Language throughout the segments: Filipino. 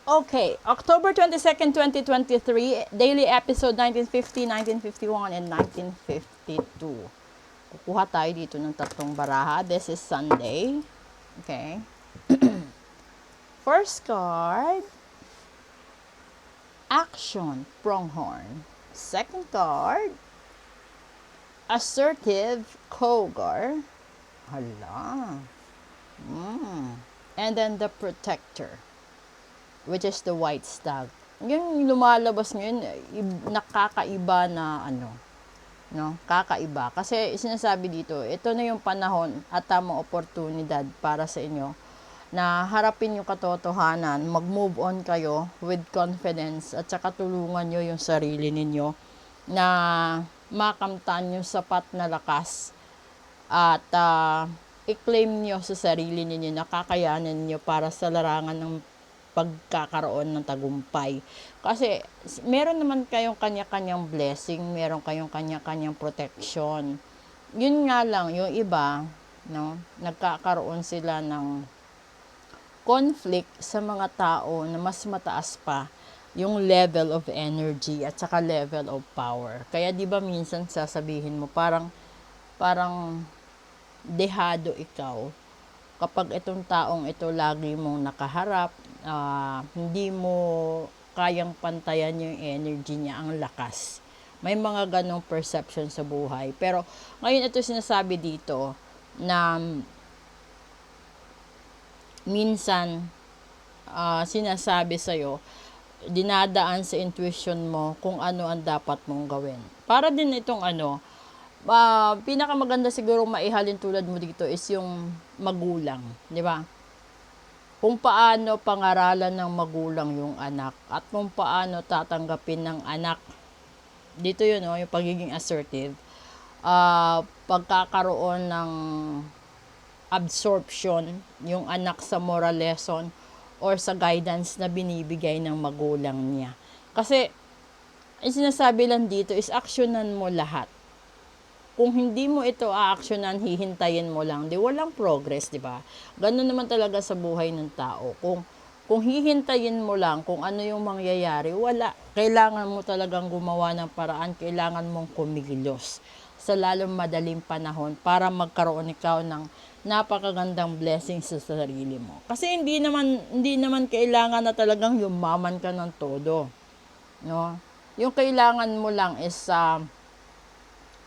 Okay, October 22nd, 2023, daily episode 1950, 1951, and 1952. Kukuha tayo dito ng tatlong baraha. This is Sunday. Okay. First card, Action, Pronghorn. Second card, Assertive, Cougar. Hala. And then the Protector, which is the White Stag. Yung lumalabas ngayon, nakakaiba na no? Kakaiba. Kasi sinasabi dito, ito na yung panahon at tamang oportunidad para sa inyo na harapin yung katotohanan, mag-move on kayo with confidence at saka tulungan nyo yung sarili ninyo na makamtan yung sapat na lakas at i-claim nyo sa sarili ninyo na kakayanan nyo para sa larangan ng pagkakaroon ng tagumpay. Kasi meron naman kayong kanya-kanyang blessing, meron kayong kanya-kanyang protection. Yun nga lang, yung iba, no, nagkakaroon sila ng conflict sa mga tao na mas mataas pa yung level of energy at saka level of power. Kaya 'di ba minsan sasabihin mo parang dehado ikaw kapag itong taong ito lagi mong nakaharap, hindi mo kayang pantayan yung energy niya, ang lakas. May mga ganong perception sa buhay. Pero ngayon ito sinasabi dito na minsan sinasabi sa'yo, dinadaan sa intuition mo kung ano ang dapat mong gawin. Para din itong pinakamaganda siguro maihalin tulad mo dito is yung magulang, di ba? Kung paano pangaralan ng magulang yung anak at kung paano tatanggapin ng anak. Dito yun, yung pagiging assertive. Pagkakaroon ng absorption yung anak sa moral lesson or sa guidance na binibigay ng magulang niya. Kasi, ang sinasabi lang dito is aksyonan mo lahat. Kung hindi mo ito aaksyonan, hihintayin mo lang, di walang progress, di ba? Ganun naman talaga sa buhay ng tao. Kung hihintayin mo lang kung ano yung mangyayari, wala. Kailangan mo talagang gumawa ng paraan, kailangan mong kumilos sa lalong madaling panahon para magkaroon ikaw ng napakagandang blessing sa sarili mo. Kasi hindi naman kailangan na talagang yumaman ka ng todo, no? Yung kailangan mo lang is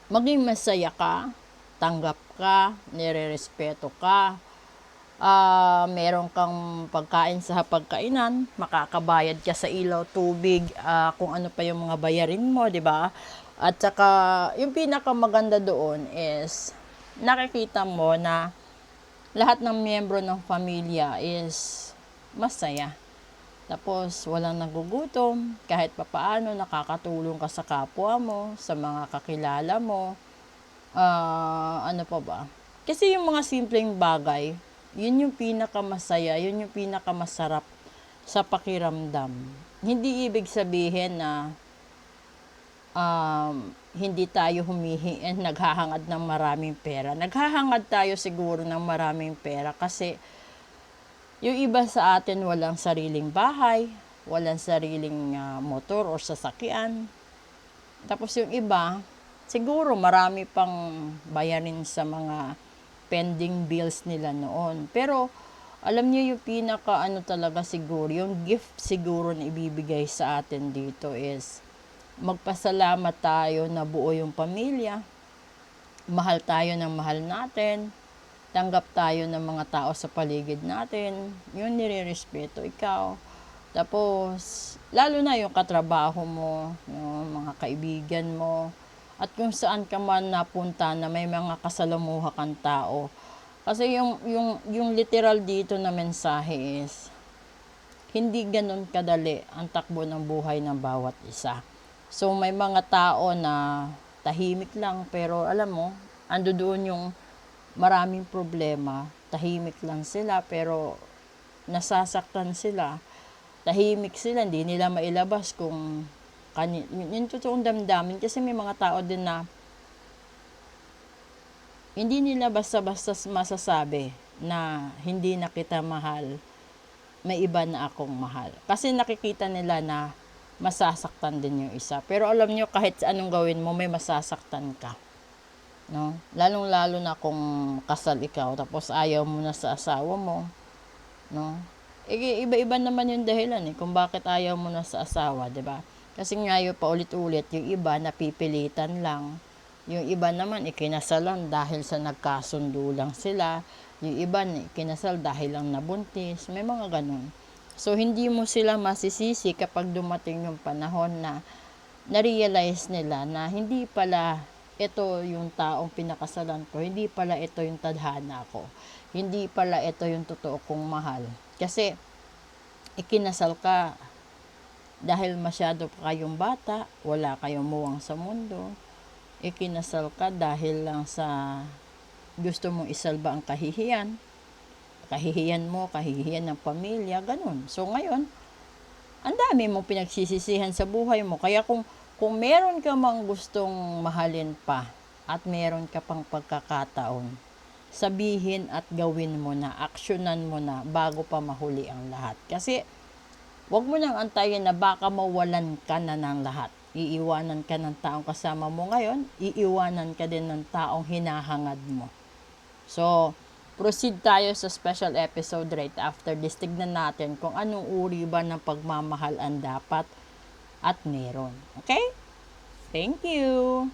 maging masaya ka, tanggap ka, nirerespeto ka, meron kang pagkain sa hapagkainan, makakabayad ka sa ilaw, tubig, kung ano pa yung mga bayarin mo, di ba? At saka, yung pinakamaganda doon is, nakikita mo na lahat ng miyembro ng pamilya is masaya. Tapos, walang nagugutom, kahit papaano nakakatulong ka sa kapwa mo, sa mga kakilala mo, ano pa ba? Kasi yung mga simpleng bagay, yun yung pinakamasaya, yun yung pinakamasarap sa pakiramdam. Hindi ibig sabihin na hindi tayo naghahangad ng maraming pera. Naghahangad tayo siguro ng maraming pera kasi yung iba sa atin walang sariling bahay, walang sariling motor o sasakyan. Tapos yung iba, siguro marami pang bayarin sa mga pending bills nila noon. Pero alam niyo yung pinaka talaga siguro, yung gift siguro na ibibigay sa atin dito is magpasalamat tayo na buo yung pamilya, mahal tayo ng mahal natin, tanggap tayo ng mga tao sa paligid natin, yung nirerespeto ikaw. Tapos, lalo na yung katrabaho mo, yung mga kaibigan mo, at kung saan ka man napunta na may mga kasalamuha kang tao. Kasi yung literal dito na mensahe is, hindi ganun kadali ang takbo ng buhay ng bawat isa. So, may mga tao na tahimik lang, pero alam mo, ando doon yung maraming problema, tahimik lang sila, pero nasasaktan sila. Tahimik sila, hindi nila mailabas kung yung totoong damdamin. Kasi may mga tao din na hindi nila basta-basta masasabi na hindi na kita mahal. may iba na akong mahal. Kasi nakikita nila na masasaktan din yung isa. Pero alam nyo, kahit anong gawin mo, may masasaktan ka. No? Lalong-lalo na kung kasal ikaw, tapos ayaw mo na sa asawa mo. No? Iba-iba naman yung dahilan kung bakit ayaw mo na sa asawa, 'di ba? Kasi nga yung paulit-ulit, yung iba napipilitan lang. Yung iba naman ikinasalan dahil sa nagkasundo lang sila. Yung iba ikinasal dahil lang nabuntis. May mga ganun. So hindi mo sila masisisi kapag dumating yung panahon na na-realize nila na hindi pala ito yung taong pinakasalan ko, hindi pala ito yung tadhana ko, hindi pala ito yung totoo kong mahal. Kasi ikinasal ka dahil masyado pa kayong bata, wala kayong muwang sa mundo. Ikinasal ka dahil lang sa gusto mong isalba ang kahihiyan. Kahihiyan mo, kahihiyan ng pamilya, ganun. So ngayon, ang dami mong pinagsisisihan sa buhay mo. Kaya kung meron ka mang gustong mahalin pa at meron ka pang pagkakataon, sabihin at gawin mo na, aksyonan mo na bago pa mahuli ang lahat. Kasi wag mo nang antayin na baka mawalan ka na ng lahat. Iiwanan ka ng taong kasama mo ngayon, iiwanan ka din ng taong hinahangad mo. So, proceed tayo sa special episode right after this. Tignan natin kung anong uri ba ng pagmamahal ang dapat at meron. Okay? Thank you!